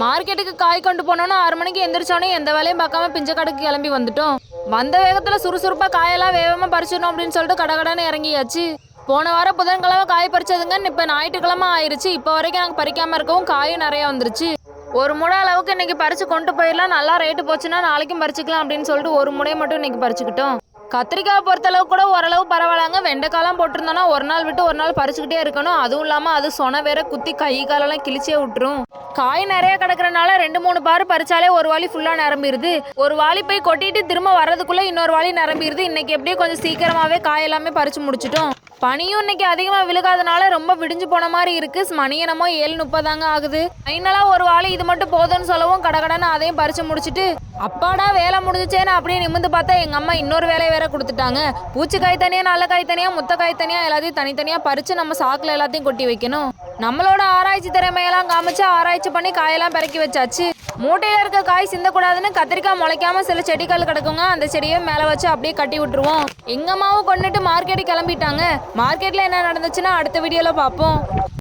மார்க்கெட்டுக்கு காய் கொண்டு போனோன்னா 6 மணிக்கு எந்திரிச்சோன்னே எந்த வேலையும் பார்க்காம பிஞ்ச கடைக்கு கிளம்பி வந்துட்டோம். வந்த வேகத்தில் சுறுசுறுப்பாக காயெல்லாம் வேகமாக பறிச்சிடணும் அப்படின்னு சொல்லிட்டு கடகடன்னு இறங்கியாச்சு. போன வாரம் புதன்கிழமை காய் பறிச்சதுங்கன்னு இப்போ ஞாயிற்றுக்கிழமை ஆயிடுச்சு. இப்போ வரைக்கும் நாங்கள் பறிக்காமல் இருக்கவும் காயும் நிறைய வந்துருச்சு. ஒரு முடை அளவுக்கு இன்னைக்கு பறிச்சு கொண்டு போயிடலாம், நல்லா ரேட்டு போச்சுன்னா நாளைக்கும் பறிச்சுக்கலாம் அப்படின்னு சொல்லிட்டு ஒரு முடையை மட்டும் இன்னைக்கு பறிச்சுக்கிட்டோம். கத்திரிக்காய் பொறுத்தளவு கூட ஓரளவு பரவாயில்லாங்க. வெண்டைக்காலாம் போட்டிருந்தோன்னா ஒரு நாள் விட்டு ஒரு நாள் பறிச்சுக்கிட்டே இருக்கணும். அதுவும் இல்லாமல் அது சொன வேற குத்தி கை காலெல்லாம் கிழிச்சே விட்டுரும். காய் நிறைய கிடக்கிறனால 2-3 பாரு பறிச்சாலே ஒரு வாளி ஃபுல்லாக நிரம்பிடுது. ஒரு வாளி போய் கொட்டிட்டு திரும்ப வர்றதுக்குள்ளே இன்னொரு வாளி நிரம்பிடுது. இன்னைக்கு எப்படியே கொஞ்சம் சீக்கிரமாகவே காய் எல்லாமே பறிச்சு முடிச்சிட்டோம். பனியும் இன்னைக்கு அதிகமாக விழுகாதனால ரொம்ப விடிஞ்சு போன மாதிரி இருக்கு. மணி என்னமோ 7:30 ஆகுது. ஃபைனலாக ஒரு வாளி இது மட்டும் போதும்னு சொல்லவும் கடகடன்னு அதையும் பறிச்சு முடிச்சுட்டு அப்பாடா வேலை முடிஞ்சிச்சேன்னு அப்படியே நிமிந்து பார்த்தா எங்கள் அம்மா இன்னொரு வேலையை வேற கொடுத்துட்டாங்க. பூச்சிக்காய் தனியாக, நல்ல காய் தனியாக, முத்தக்காய் தனியாக எல்லாத்தையும் தனித்தனியாக பறித்து நம்ம சாக்கில் எல்லாத்தையும் கொட்டி வைக்கணும். நம்மளோட ஆராய்ச்சி திறமையெல்லாம் காமிச்சு ஆராய்ச்சி பண்ணி காயெல்லாம் பிறக்கி வச்சாச்சு. மூட்டையில் இருக்க காய் சிந்தக்கூடாதுன்னு கத்திரிக்காய் முளைக்காம சில செடிகள் கிடக்குங்க. அந்த செடியை மேலே வச்சு அப்படியே கட்டி விட்டுருவோம். எங்கள் அம்மாவும் கொண்டுட்டு மார்க்கெட்டுக்கு கிளம்பிட்டாங்க. மார்க்கெட்டில் என்ன நடந்துச்சுன்னா அடுத்த வீடியோவில் பார்ப்போம்.